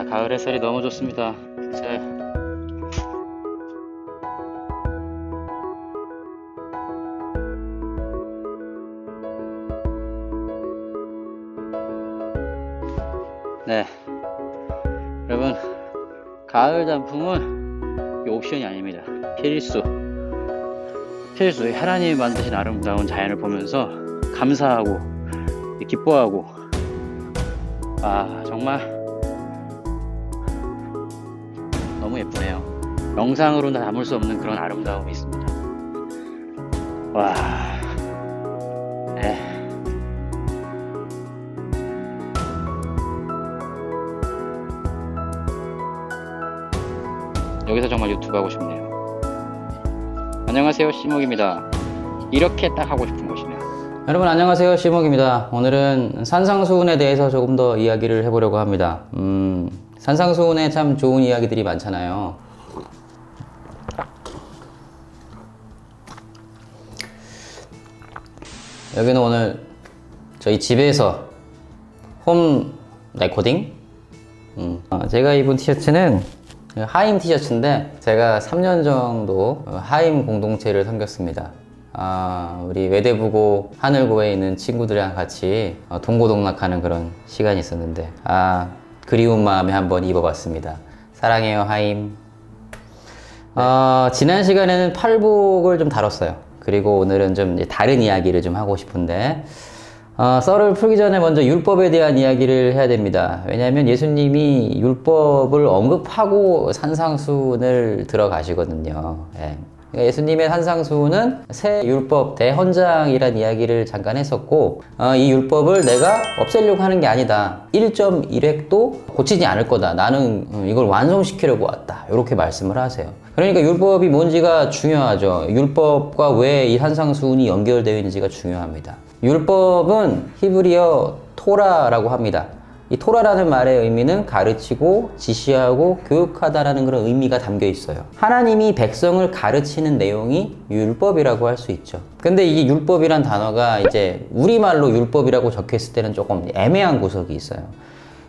가을 햇살이 너무 좋습니다. 자, 네, 여러분, 가을 단풍은 옵션이 아닙니다. 필수. 하나님이 만드신 아름다운 자연을 보면서 감사하고 기뻐하고, 정말 너무 예쁘네요. 영상으로는 담을 수 없는 그런 아름다움이 있습니다. 와, 네. 여기서 정말 유튜브 하고 싶네요. 안녕하세요, 씨목입니다. 이렇게 딱 하고 싶은 곳이네요. 여러분 안녕하세요, 씨목입니다. 오늘은 산상수훈에 대해서 조금 더 이야기를 해보려고 합니다. 산상수훈에 참 좋은 이야기들이 많잖아요. 여기는 오늘 저희 집에서 홈 레코딩. 제가 입은 티셔츠는 하임 티셔츠인데, 제가 3년 정도 하임 공동체를 섬겼습니다. 우리 외대부고 하늘고에 있는 친구들이랑 같이 동고동락하는 그런 시간이 있었는데, 그리운 마음에 한번 입어봤습니다. 사랑해요, 하임. 지난 시간에는 팔복을 좀 다뤘어요. 그리고 오늘은 좀 다른 이야기를 좀 하고 싶은데, 썰을 풀기 전에 먼저 율법에 대한 이야기를 해야 됩니다. 왜냐하면 예수님이 율법을 언급하고 산상수훈을 들어가시거든요. 그러니까 예수님의 산상수훈은 새 율법 대헌장이란 이야기를 잠깐 했었고, 이 율법을 내가 없애려고 하는 게 아니다. 1.1획도 고치지 않을 거다. 나는 이걸 완성시키려고 왔다. 이렇게 말씀을 하세요. 그러니까 율법이 뭔지가 중요하죠. 율법과 왜 이 산상수훈이 연결되어 있는지가 중요합니다. 율법은 히브리어 토라라고 합니다. 이 토라라는 말의 의미는 가르치고 지시하고 교육하다라는 그런 의미가 담겨 있어요. 하나님이 백성을 가르치는 내용이 율법이라고 할 수 있죠. 근데 이 율법이란 단어가 이제 우리말로 율법이라고 적혔을 때는 조금 애매한 구석이 있어요.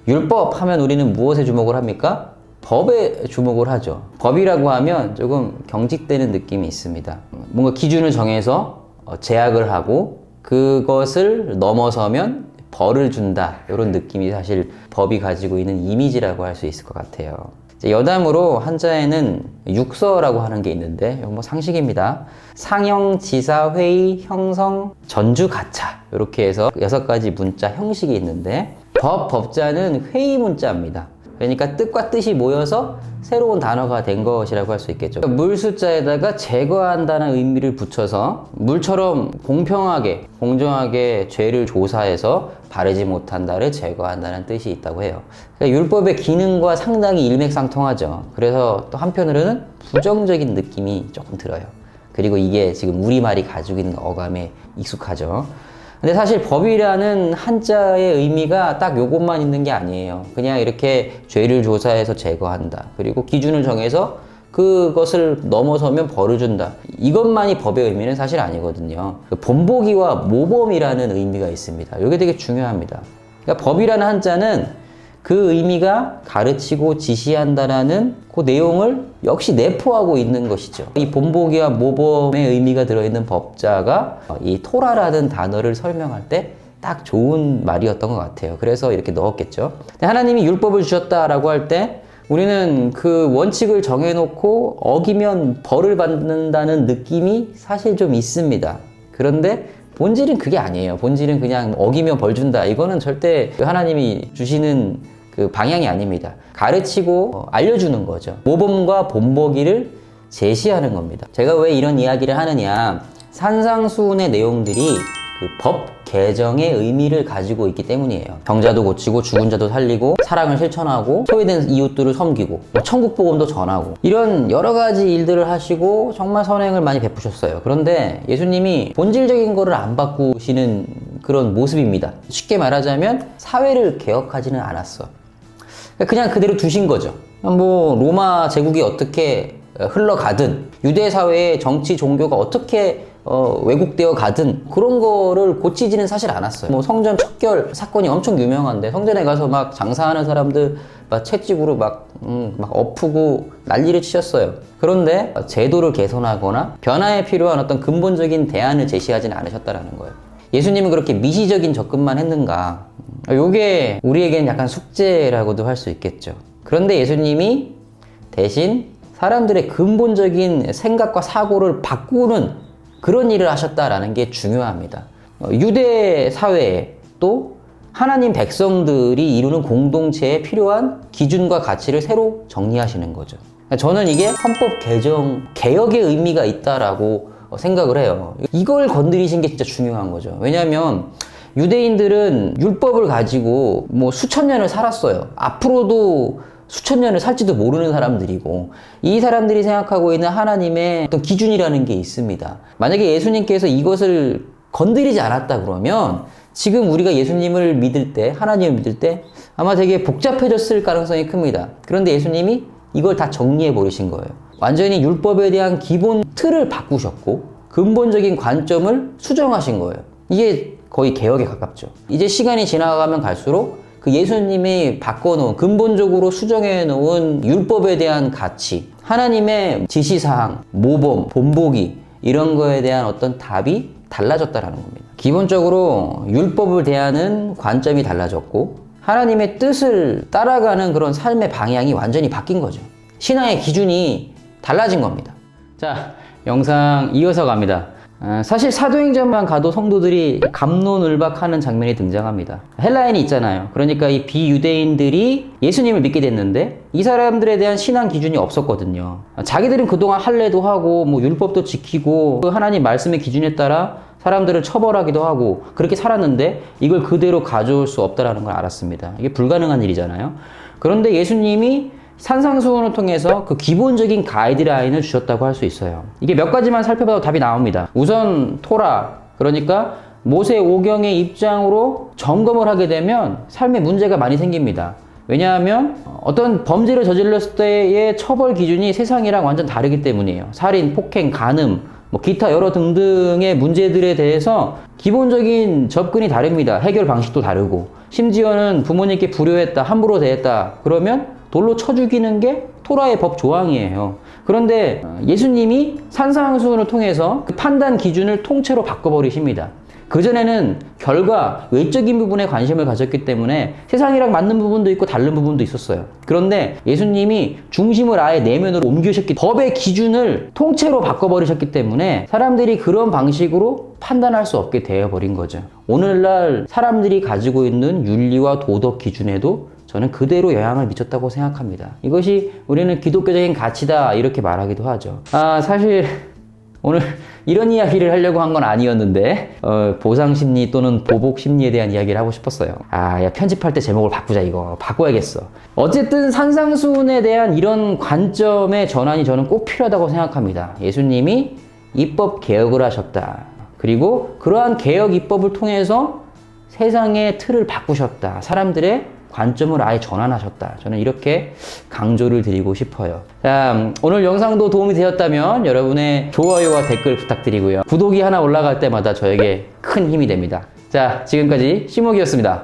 율법 하면 우리는 무엇에 주목을 합니까? 법에 주목을 하죠. 법이라고 하면 조금 경직되는 느낌이 있습니다. 뭔가 기준을 정해서 제약을 하고 그것을 넘어서면 벌을 준다, 이런 느낌이 사실 법이 가지고 있는 이미지라고 할 수 있을 것 같아요. 여담으로 한자에는 육서라고 하는 게 있는데, 이건 뭐 상식입니다. 상형, 지사, 회의, 형성, 전주, 가차, 이렇게 해서 6가지 문자 형식이 있는데, 법자는 회의 문자입니다. 그러니까 뜻과 뜻이 모여서 새로운 단어가 된 것이라고 할 수 있겠죠. 물 숫자에다가 제거한다는 의미를 붙여서 물처럼 공평하게, 공정하게 죄를 조사해서 바르지 못한 달을 제거한다는 뜻이 있다고 해요. 그러니까 율법의 기능과 상당히 일맥상통하죠. 그래서 또 한편으로는 부정적인 느낌이 조금 들어요. 그리고 이게 지금 우리말이 가지고 있는 어감에 익숙하죠. 근데 사실 법이라는 한자의 의미가 딱 요것만 있는 게 아니에요. 그냥 이렇게 죄를 조사해서 제거한다. 그리고 기준을 정해서 그것을 넘어서면 벌을 준다. 이것만이 법의 의미는 사실 아니거든요. 본보기와 모범이라는 의미가 있습니다. 이게 되게 중요합니다. 그러니까 법이라는 한자는 그 의미가 가르치고 지시한다라는 그 내용을 역시 내포하고 있는 것이죠. 이 본보기와 모범의 의미가 들어있는 법자가 이 토라라는 단어를 설명할 때 딱 좋은 말이었던 것 같아요. 그래서 이렇게 넣었겠죠. 하나님이 율법을 주셨다라고 할 때 우리는 그 원칙을 정해놓고 어기면 벌을 받는다는 느낌이 사실 좀 있습니다. 그런데 본질은 그게 아니에요. 본질은 그냥 어기면 벌 준다. 이거는 절대 하나님이 주시는 그 방향이 아닙니다. 가르치고 알려주는 거죠. 모범과 본보기를 제시하는 겁니다. 제가 왜 이런 이야기를 하느냐, 산상수훈의 내용들이 그 법 개정의 의미를 가지고 있기 때문이에요. 병자도 고치고 죽은 자도 살리고 사랑을 실천하고 소외된 이웃들을 섬기고 천국복음도 전하고 이런 여러 가지 일들을 하시고 정말 선행을 많이 베푸셨어요. 그런데 예수님이 본질적인 거를 안 바꾸시는 그런 모습입니다. 쉽게 말하자면 사회를 개혁하지는 않았어. 그냥 그대로 두신 거죠. 뭐 로마 제국이 어떻게 흘러가든 유대 사회의 정치 종교가 어떻게 왜곡되어 가든 그런 거를 고치지는 사실 않았어요. 뭐 성전 척결 사건이 엄청 유명한데 성전에 가서 막 장사하는 사람들 막 채찍으로 막 엎고 난리를 치셨어요. 그런데 제도를 개선하거나 변화에 필요한 어떤 근본적인 대안을 제시하지는 않으셨다라는 거예요. 예수님은 그렇게 미시적인 접근만 했는가? 요게 우리에겐 약간 숙제라고도 할 수 있겠죠. 그런데 예수님이 대신 사람들의 근본적인 생각과 사고를 바꾸는 그런 일을 하셨다라는 게 중요합니다. 유대 사회에 또 하나님 백성들이 이루는 공동체에 필요한 기준과 가치를 새로 정리하시는 거죠. 저는 이게 헌법 개정, 개혁의 의미가 있다라고 생각을 해요. 이걸 건드리신 게 진짜 중요한 거죠. 왜냐하면 유대인들은 율법을 가지고 뭐 수천 년을 살았어요. 앞으로도 수천 년을 살지도 모르는 사람들이고, 이 사람들이 생각하고 있는 하나님의 어떤 기준이라는 게 있습니다. 만약에 예수님께서 이것을 건드리지 않았다 그러면 지금 우리가 예수님을 믿을 때, 하나님을 믿을 때 아마 되게 복잡해졌을 가능성이 큽니다. 그런데 예수님이 이걸 다 정리해 버리신 거예요. 완전히 율법에 대한 기본 틀을 바꾸셨고 근본적인 관점을 수정하신 거예요. 이게 거의 개혁에 가깝죠. 이제 시간이 지나가면 갈수록 그 예수님이 바꿔놓은, 근본적으로 수정해놓은 율법에 대한 가치, 하나님의 지시사항, 모범, 본보기, 이런 거에 대한 어떤 답이 달라졌다라는 겁니다. 기본적으로 율법을 대하는 관점이 달라졌고 하나님의 뜻을 따라가는 그런 삶의 방향이 완전히 바뀐 거죠. 신앙의 기준이 달라진 겁니다. 자, 영상 이어서 갑니다. 사실 사도행전만 가도 성도들이 갑론을박하는 장면이 등장합니다. 헬라인이 있잖아요. 그러니까 이 비유대인들이 예수님을 믿게 됐는데 이 사람들에 대한 신앙 기준이 없었거든요. 자기들은 그동안 할례도 하고 뭐 율법도 지키고 하나님 말씀의 기준에 따라 사람들을 처벌하기도 하고 그렇게 살았는데 이걸 그대로 가져올 수 없다는 걸 알았습니다. 이게 불가능한 일이잖아요. 그런데 예수님이 산상수훈을 통해서 그 기본적인 가이드라인을 주셨다고 할 수 있어요. 이게 몇 가지만 살펴봐도 답이 나옵니다. 우선 토라, 그러니까 모세 오경의 입장으로 점검을 하게 되면 삶에 문제가 많이 생깁니다. 왜냐하면 어떤 범죄를 저질렀을 때의 처벌 기준이 세상이랑 완전 다르기 때문이에요. 살인, 폭행, 간음, 뭐 기타 여러 등등의 문제들에 대해서 기본적인 접근이 다릅니다. 해결 방식도 다르고, 심지어는 부모님께 불효했다, 함부로 대했다 그러면 돌로 쳐 죽이는 게 토라의 법 조항이에요. 그런데 예수님이 산상수훈을 통해서 그 판단 기준을 통째로 바꿔버리십니다. 그전에는 결과, 외적인 부분에 관심을 가졌기 때문에 세상이랑 맞는 부분도 있고 다른 부분도 있었어요. 그런데 예수님이 중심을 아예 내면으로 옮기셨기, 법의 기준을 통째로 바꿔버리셨기 때문에 사람들이 그런 방식으로 판단할 수 없게 되어버린 거죠. 오늘날 사람들이 가지고 있는 윤리와 도덕 기준에도 저는 그대로 영향을 미쳤다고 생각합니다. 이것이 우리는 기독교적인 가치다 이렇게 말하기도 하죠. 사실 오늘 이런 이야기를 하려고 한 건 아니었는데 보상심리 또는 보복심리에 대한 이야기를 하고 싶었어요. 야, 편집할 때 제목을 바꾸자. 이거 바꿔야겠어. 어쨌든 산상수훈에 대한 이런 관점의 전환이 저는 꼭 필요하다고 생각합니다. 예수님이 입법 개혁을 하셨다. 그리고 그러한 개혁 입법을 통해서 세상의 틀을 바꾸셨다. 사람들의 관점을 아예 전환하셨다. 저는 이렇게 강조를 드리고 싶어요. 자, 오늘 영상도 도움이 되었다면 여러분의 좋아요와 댓글 부탁드리고요. 구독이 하나 올라갈 때마다 저에게 큰 힘이 됩니다. 자, 지금까지 시목이었습니다.